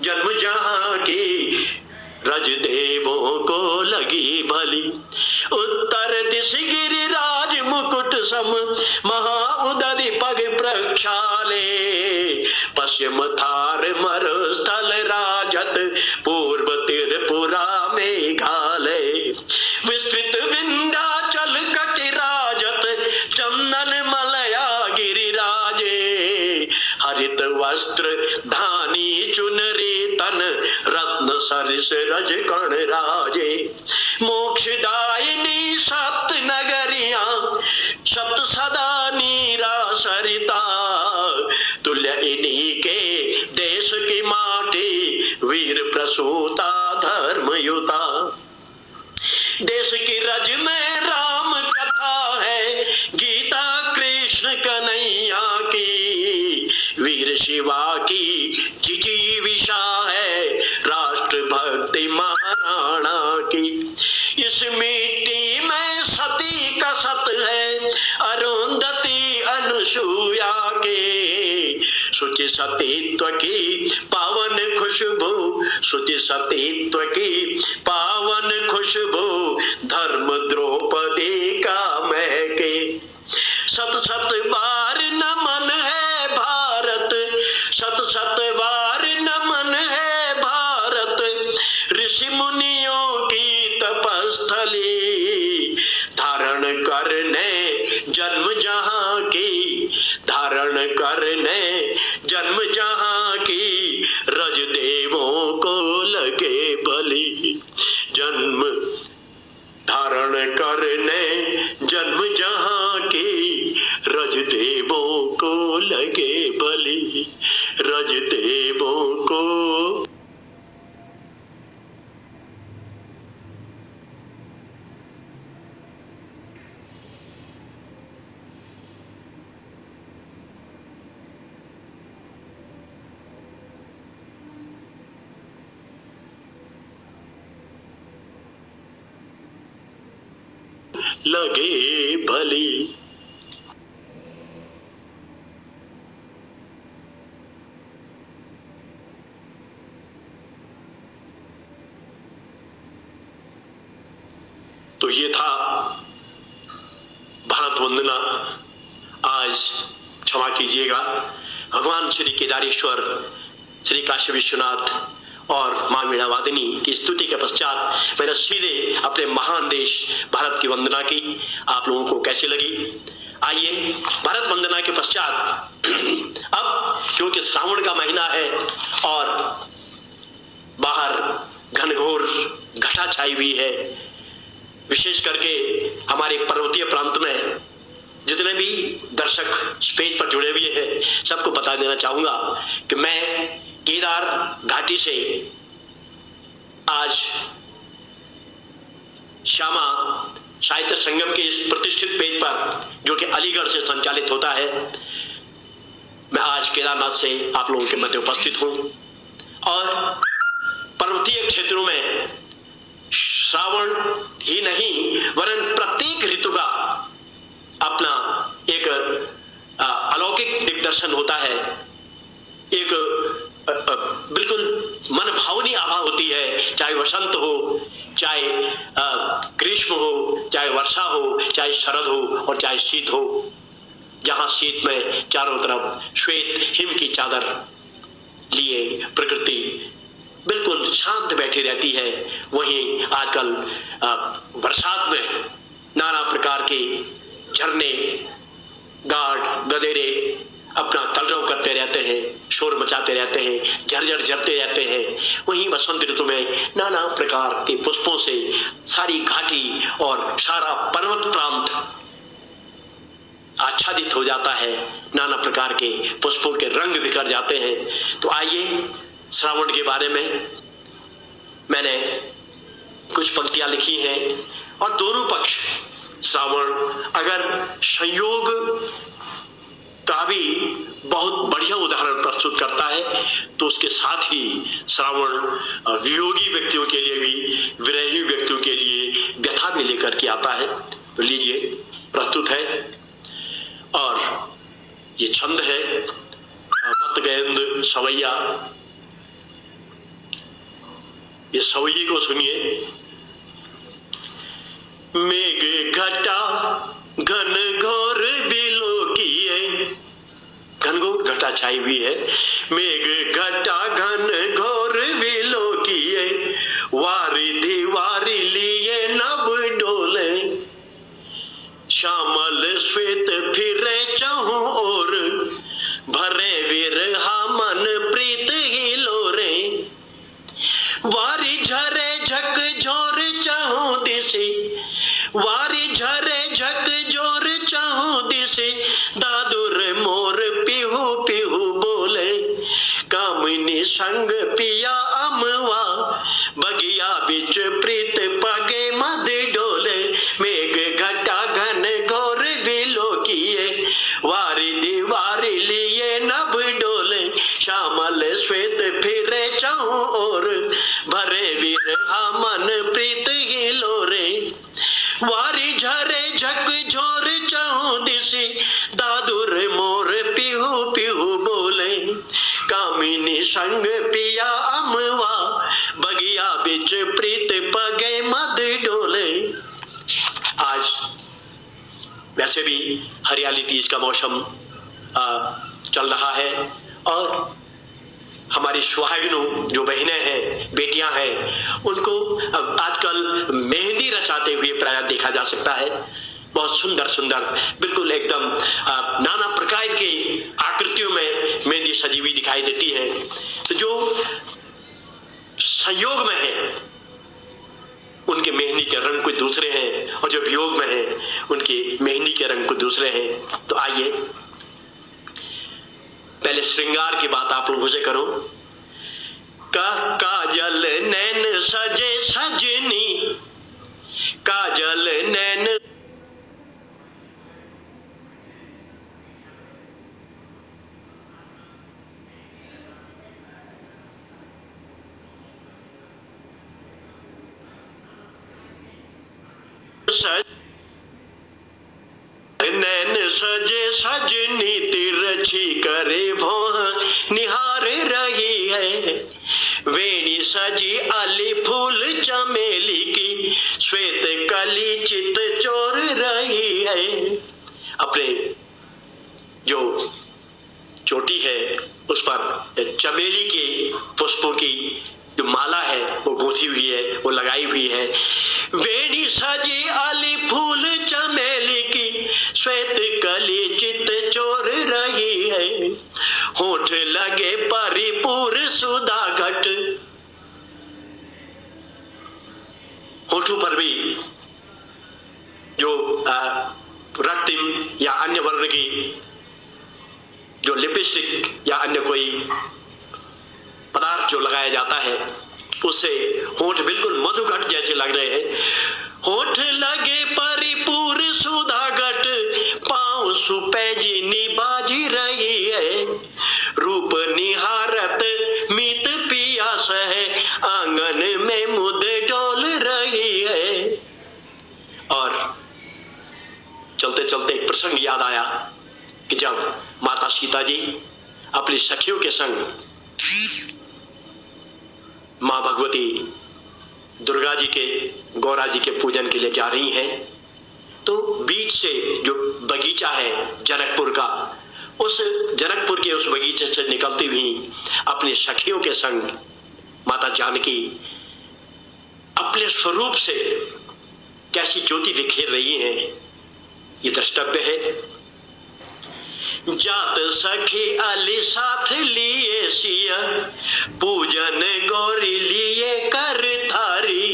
जन्म जहां की रज देवों को लगी भली। उत्तर दिश गिरिराज मुकुट सम महाउदधि पग प्रक्षाले। पश्चिम थार मरुस्थल राजत पूर्व त्रिपुरा मेघालय। विस्तृत विंध्याचल कटिराजत चंदन मलया गिरिराजे। हरित वस्त्र धानी चुनरी तन रत्न सरिस रज कण राजे। मोक्षदायिनी सप्त नगरिया सप्त सदा नीरा सरिता। तुल्य इन्हीं के देश की माटी वीर प्रसूता धर्मयुता। देश की रज में राम कथा है गीता कृष्ण कन्हैया की। वीर शिवा की जिजीविषा है राष्ट्र भक्ति महाराणा की। इस मिट्टी में सती का सत है अरुंधति अनुसुया के। शुचि सतीत्व की पावन खुशबू शुचि सतीत्व की पावन खुशबू धर्म द्रौपदी का महके। सत सत बार नमन है भारत सत सत बार नमन है भारत। ऋषि मुनियों की तपस्थली धारण करने जन्म जहां की। धारण करने जन्म जहां की रज देवों को लगे भली। जन्म धारण करने जन्म जहां की रज देवों को लगे भली। रज देवों को लगे भली। तो ये था भारत वंदना। आज क्षमा कीजिएगा, भगवान श्री केदारेश्वर, श्री काशी विश्वनाथ और मां वीणावादिनी की स्तुति के पश्चात मैंने सीधे अपने महान देश भारत की वंदना की। आप लोगों को कैसी लगी? आइए भारत वंदना के पश्चात अब क्योंकि श्रावण का महीना है और बाहर घनघोर घटा छाई हुई है, विशेष करके हमारे पर्वतीय प्रांत में जितने भी दर्शक स्टेज पर जुड़े हुए हैं सबको बता देना चाहूंगा कि मैं केदार घाटी से आज श्यामा साहित्य संगम के इस प्रतिष्ठित पेज पर जो कि अलीगढ़ से संचालित होता है, मैं आज केदारनाथ से आप लोगों के मध्य उपस्थित हूं और पर्वतीय क्षेत्रों में श्रावण ही नहीं वरन प्रत्येक ऋतु का अपना एक अलौकिक दिग्दर्शन होता है। एक बिल्कुल मन भावनी आभा होती है, चाहे वसंत हो, चाहे ग्रीष्म हो, चाहे वर्षा हो, चाहे शरद हो और चाहे शीत हो। जहां शीत में चारों तरफ श्वेत हिम की चादर लिए प्रकृति बिल्कुल शांत बैठी रहती है, वहीं आजकल बरसात में नाना प्रकार के झरने, गाढ़, गधेरे अपना कलरव करते रहते हैं, शोर मचाते रहते हैं, झरझर झरते रहते हैं। वहीं वसंत ऋतु में नाना प्रकार के पुष्पों से सारी घाटी और सारा पर्वत प्रांत आच्छादित हो जाता है, नाना प्रकार के पुष्पों के रंग बिखर जाते हैं। तो आइए श्रावण के बारे में मैंने कुछ पंक्तियां लिखी हैं और दोनों पक्ष श्रावण अगर संयोग का भी बहुत बढ़िया उदाहरण प्रस्तुत करता है तो उसके साथ ही श्रावण वियोगी व्यक्तियों के लिए भी, विरही व्यक्तियों के लिए व्यथा भी लेकर के आता है। तो लीजिए प्रस्तुत है और ये छंद है मत गेंद सवैया। सवैये को सुनिए। मेघ घटा घन घोर बिलो किए, घनघोर घटा छाई हुई है। मेघ घटा घन घोर बिलो किए, वारिधि वारी लिए नभ डोले। श्यामल श्वेत फिरे चहुं ओर, भरे विरहा मन प्रीत ही लोरे। वारी झरे झक झोर चहुं दिशे, वारी झरे झक जोर चहुं दिशे। दादुर मोर पिहू पिहू बोले, कामिनी संग पिया अमवा। बगिया बिच प्रीत पगे मद डोले, मेघ घटा घन घोर बिलो किए, वारी दीवारी लिए नभ डोले। श्यामल श्वेत फिरे चहुं ओर, भरे विरहा मन प्रीत ही लोरे। वारी झरे झक झोर चहुं दिशे, दादुर मोर पिहू पिहू बोले। कामिनी संग पिया अमवा, बगिया बिच प्रीत पगे मद डोले। आज वैसे भी हरियाली तीज का मौसम चल रहा है और हमारी सुहागिनों जो बहनें हैं, बेटियां हैं, उनको आजकल मेहंदी रचाते हुए प्राय देखा जा सकता है। बहुत सुंदर सुंदर, बिल्कुल एकदम नाना प्रकार की आकृतियों में मेहंदी सजी हुई दिखाई देती है। तो जो संयोग में है उनके मेहंदी के रंग कुछ दूसरे हैं, और जो वियोग में है उनके मेहंदी के रंग कुछ दूसरे हैं। तो आइए पहले श्रृंगार की बात आप लोगों से करो। काजल नैन सजे सजनी, काजल नैन नैन सजे सजनी, तिरछी करे भौह निहार रही है। वेणी सजी अली फूल चमेली की, श्वेत कली चित चोर रही है। अपने जो चोटी है उस पर चमेली के पुष्पों की जो माला है वो गूंथी हुई है, वो लगाई हुई है। वेणी सजी अली फूल चमेली की, श्वेत कली चित चोर रही है। होठ लगे परिपूर सुधा घट, होठों पर भी जो रक्तिम या अन्य वर्ण की जो लिपस्टिक या अन्य कोई पदार्थ जो लगाया जाता है उससे होठ बिल्कुल मधुघट जैसे लग रहे हैं। होठ लगे परिपूर सुधागट, पांव सुपैजिनी बाजी रही है। रूप निहारत मीत पियास है, आंगन में मुद डोल रही है। और चलते चलते एक प्रसंग याद आया कि जब माता सीता जी अपनी सखियों के संग मां भगवती दुर्गा जी के, गौरा जी के पूजन के लिए जा रही हैं, तो बीच से जो बगीचा है जनकपुर का, उस जनकपुर के उस बगीचे से निकलती हुई अपने सखियों के संग माता जानकी अपने स्वरूप से कैसी ज्योति बिखेर रही हैं, ये द्रष्टव्य है। जात सखी अली साथ लिए सिया, पूजन गौरी लिए कर थारी।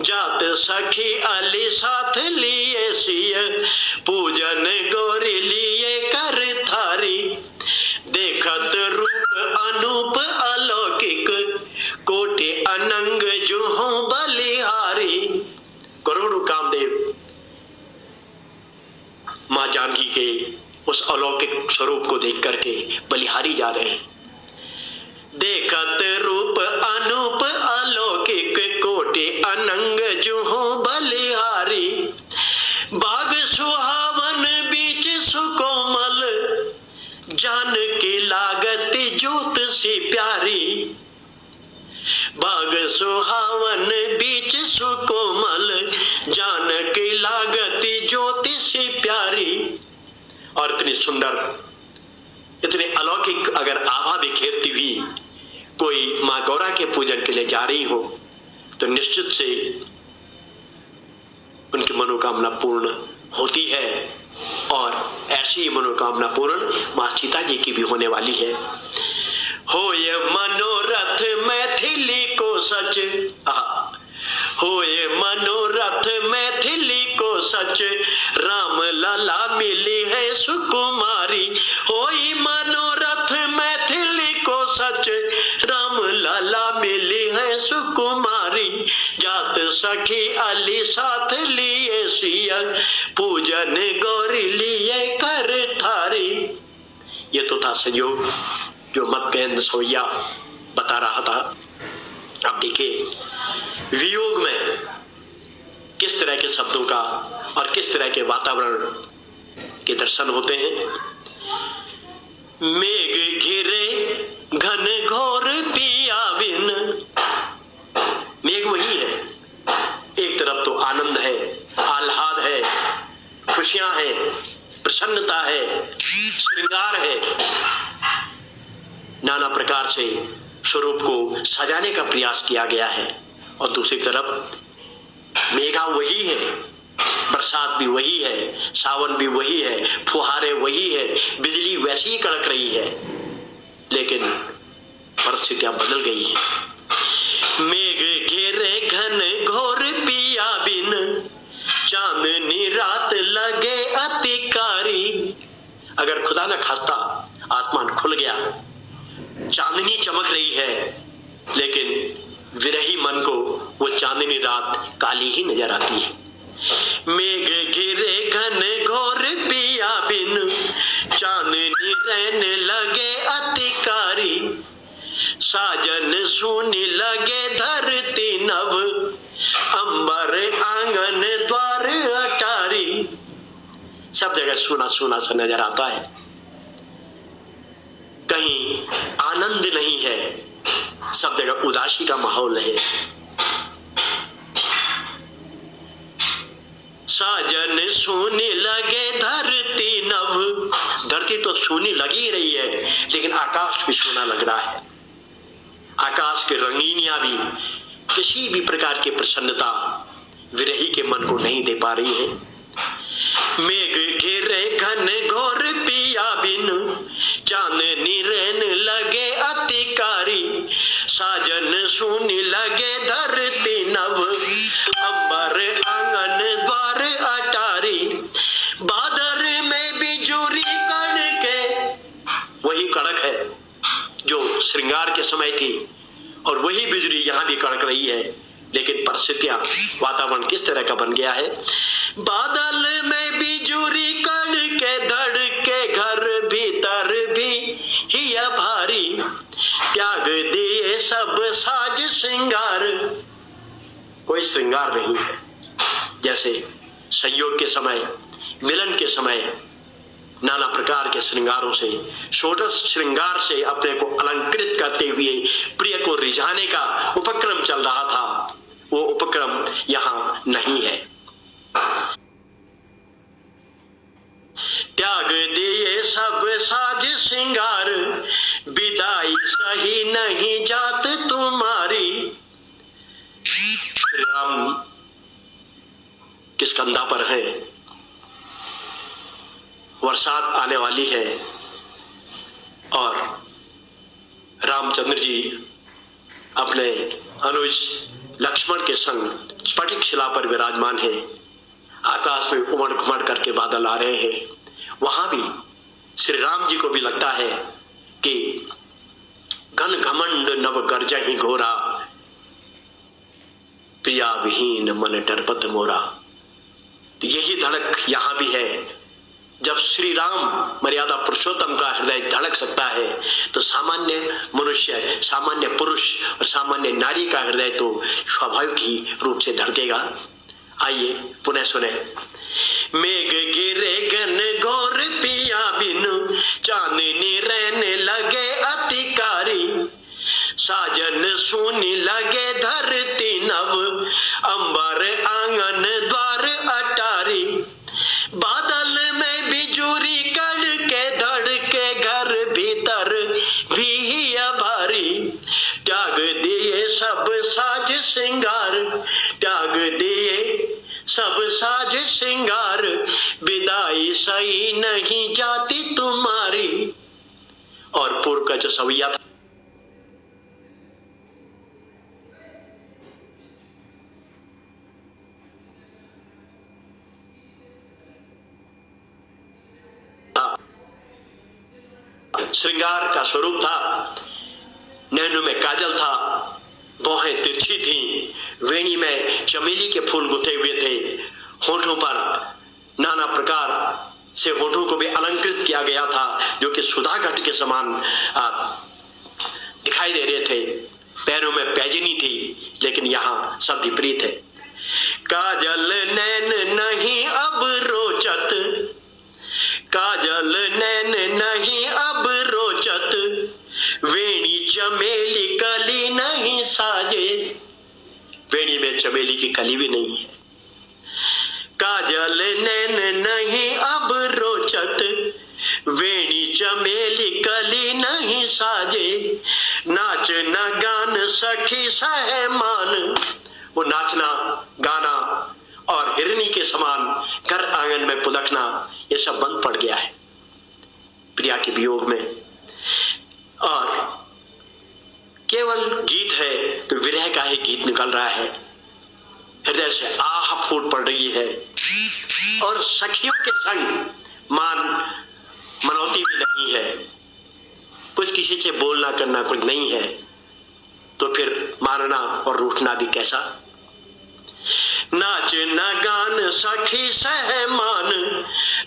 जात सखी अली साथ लिए सिया, पूजन गौरी लिए कर थारी। देखत रूप अनूप अलौकिक, कोटि अनंग जुहों बलिहारी। करोड़ों कामदेव मां जानकी के उस अलौकिक स्वरूप को देख करके बलिहारी जा रहे हैं। देखत रूप अनूप अलौकिक, कोटि अनंग जुहों बलिहारी। बाग सुहावन बीच सुकोमल, जान की लागत ज्योत सी प्यारी। बाग सुहावन बीच सुकोमल, जानकी लागती ज्योति सी प्यारी। और इतनी सुंदर, इतने अलौकिक अगर आभा बिखेरती हुई कोई माँ गौरा के पूजन के लिए जा रही हो तो निश्चित से उनकी मनोकामना पूर्ण होती है। और ऐसी मनोकामना पूर्ण माँ सीता जी की भी होने वाली है। होए मनोरथ मैथिली को सच, होए मनोरथ मैथिली को सच, राम लला मिली है सुकुमारी। होई मनोरथ मैथिली को सच, राम लला मिली है सुकुमारी। जात सखी अली साथ लिए सिया, पूजन गौरी लिए कर थारी। ये तो था संयोग जो मतगेंद्र सोया बता रहा था। अब देखिए वियोग में किस तरह के शब्दों का और किस तरह के वातावरण के दर्शन होते हैं। मेघ घिरे घन घोर पिया बिन, मेघ वही है, एक तरफ तो आनंद है, आह्लाद है, खुशियां है, प्रसन्नता है, श्रृंगार है, नाना प्रकार से स्वरूप को सजाने का प्रयास किया गया है। और दूसरी तरफ मेघा वही है, बरसात भी वही है, सावन भी वही है, फुहारे वही है, बिजली वैसी ही कड़क रही है, लेकिन परिस्थितियां बदल गई है। मेघ घेरे घन घोर पिया बिन, चांदनी रात लगे अतिकारी। अगर खुदा न खास्ता आसमान खुल गया, चांदनी चमक रही है, लेकिन विरही मन को वो चांदनी रात काली ही नजर आती है। मेघ घिरे घन घोर पिया बिन, चांदनी रहने लगे अतिकारी। साजन सुनी लगे धरती नभ, अंबर आंगन द्वार अटारी। सब जगह सुना सुना सा नजर आता है, कहीं आनंद नहीं है, सब जगह उदासी का माहौल है। साजन सोने लगे धरती नभ, धरती तो सोनी लगी रही है, लेकिन आकाश भी सोना लग रहा है। आकाश के रंगीनियां भी किसी भी प्रकार की प्रसन्नता विरही के मन को नहीं दे पा रही है। मेघ घेरे घन घोर पिया बिन, चांदनी रहन लगे अतिकारी। साजन सुनी लगे धरती नभ, अंबर आंगन द्वार अटारी। बादर में बिजुरी कड़के, वही कड़क है जो श्रृंगार के समय थी, और वही बिजली यहां भी कड़क रही है, लेकिन परिस्थितियां, वातावरण किस तरह का बन गया है। बादल में बिजुरी कड़के धड़के, घर भीतर भी हिया भारी। त्याग दिए सब साज श्रृंगार, कोई श्रृंगार नहीं है। जैसे संयोग के समय, मिलन के समय नाना प्रकार के श्रृंगारों से, षोडश श्रृंगार से अपने को अलंकृत करते हुए प्रिय को रिझाने का उपक्रम चल रहा था, वो उपक्रम यहां नहीं है। त्याग दिए सब साज श्रृंगार, विदाई सही नहीं जात तुम्हारी। श्री राम किस कंधा पर है, बरसात आने वाली है, और रामचंद्र जी अपने अनुज लक्ष्मण के संग स्फटिक शिला पर विराजमान है। आकाश में उमड़ घुमड़ करके बादल आ रहे हैं। वहां भी श्री राम जी को भी लगता है कि घन घमंड नव गर्जहि घोरा, प्रिया विहीन मन डरपत मोरा। तो यही धड़क यहां भी है। जब श्री राम मर्यादा पुरुषोत्तम का हृदय धड़क सकता है, तो सामान्य मनुष्य, सामान्य पुरुष और सामान्य नारी का हृदय तो स्वाभाविक ही रूप से धड़केगा। आइए पुनः सुने। मेघ गिरे घन घोर पिया बिन, चांदनी रहने लगे अतिकारी। साजन सुनी लगे धरती नव, अंबर आंगन द्वार अटारी, बादल में बिजुरी कड़के धड़के घर भीतर भी अभारी, त्याग दिए सब साज श्रृंगार, त्याग दिए सब साज श्रृंगार, विदाई सही नहीं जाती तुम्हारी। और पूर्व का जो सवैया था श्रृंगार का स्वरूप था, नैनों में काजल था, भौहें तिरछी थी, वेणी में चमेली के फूल गुथे हुए थे, होठों पर नाना प्रकार से होठों को भी अलंकृत किया गया था जो कि सुधा घट के समान दिखाई दे रहे थे, पैरों में पैजनी थी, लेकिन यहाँ सब विपरीत है। काजल नैन नहीं अब रोचत, काजल नैन नहीं अब रोचत, वेणी चमेली कली नहीं साजे, वेणी में चमेली की कली भी नहीं है। काजल नैन नहीं अब रोचत, वेणी चमेली कली नहीं साजे, नाच न गान सखी सहमान, वो नाचना गाना और हिरनी के समान घर आंगन में पुदकना ये सब बंद पड़ गया है प्रिया के वियोग में, और केवल गीत है तो विरह का ही गीत निकल रहा है, हृदय से आह फूट पड़ रही है, और सखियों के संग मनौती भी नहीं है, कुछ किसी से बोलना करना कुछ नहीं है, तो फिर मारना और रूठना भी कैसा। नाच न गान सखी सहमान,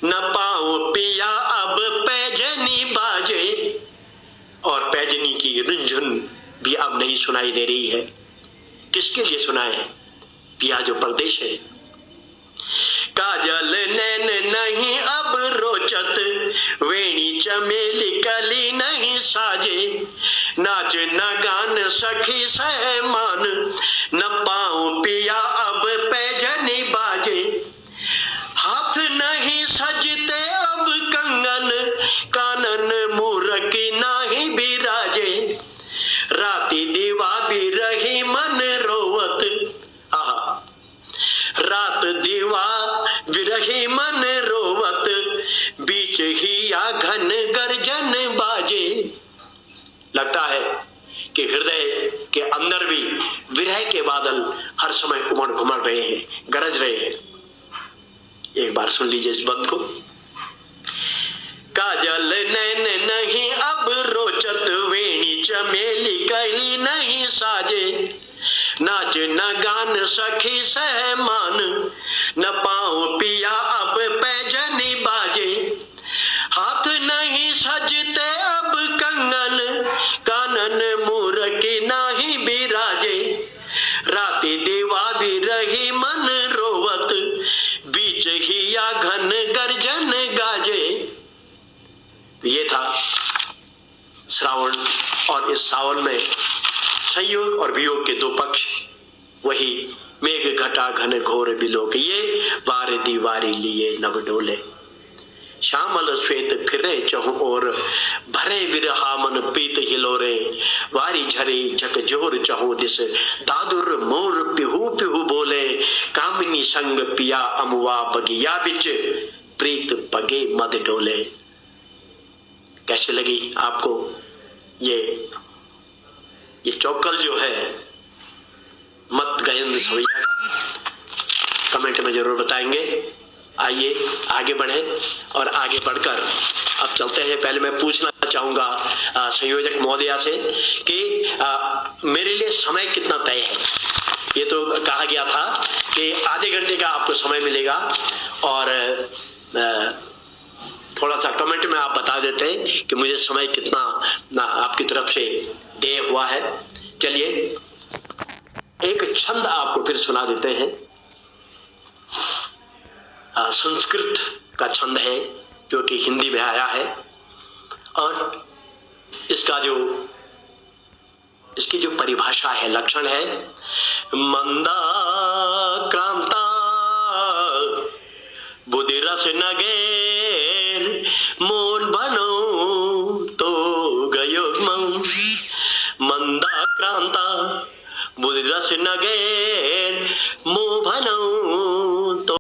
न पाऊं पिया अब पैजनी बाजे, और पैजनी की रुंझुन भी अब नहीं सुनाई दे रही है। किसके लिए सुनाए? पिया जो परदेश है। काजल नैन नहीं अब रोचत, वेणी चमेली कली नहीं साजे, नाच न गान सखी सहमान, न पाऊं पिया अब पैजनी बाजे, हाथ नहीं सजते अब कंगन, कानन मूरकी नाही बिराजे, राती दीवा भी रही मन रोवत, रात दीवा विरही मन रोवत, बीच ही या घन गर्जन बाजे। लगता है कि हृदय के अंदर भी विरह के बादल हर समय उमड़ घुमड़ रहे हैं, गरज रहे हैं। एक बार सुन लीजिए इस बंद को। काजल नैन नहीं अब रोचत, वेणी चमेली कली नहीं साजे, नाच न गान सखी सहमान, न पाऊं पिया अब पैजनी बाजे, हाथ नहीं सजते अब कंगन, कानन मूरकी नाही बिराजे, राती दीवा भी रही मन रोवत, बीच ही या घन गर्जन गाजे। ये था श्रावण, और इस सावन में संयोग और वियोग के दो पक्ष, वही मेघ घटा घन घोर बिलोक, ये वार दीवारी लिए नव डोले, श्यामल श्वेत फिरे चहु और, भरे विरहा मन प्रीत हिलोरे, वारी झरे झक जोर चहु दिस, दादुर मोर पिहू पिहू बोले, कामिनी संग पिया अमुआ बगिया बिच, प्रीत पगे मद डोले। कैसे लगी आपको ये चौकल जो है मत गयंद सवैया का? कमेंट में जरूर बताएंगे। आइए आगे बढ़े, और आगे बढ़कर अब चलते हैं। पहले मैं पूछना चाहूंगा संयोजक महोदया से कि मेरे लिए समय कितना तय है। ये तो कहा गया था कि आधे घंटे का आपको समय मिलेगा, और थोड़ा सा कमेंट में आप बता देते हैं कि मुझे समय कितना आपकी तरफ से देय हुआ है। चलिए एक छंद आपको फिर सुना देते हैं। संस्कृत का छंद है जो कि हिंदी में आया है, और इसका जो इसकी जो परिभाषा है, लक्षण है, मंदा क्रांता बुद्धि रस नगेर मोन बनो तो गयो मंदा क्रांता बुद्धि रस नगेर मोह बनो तो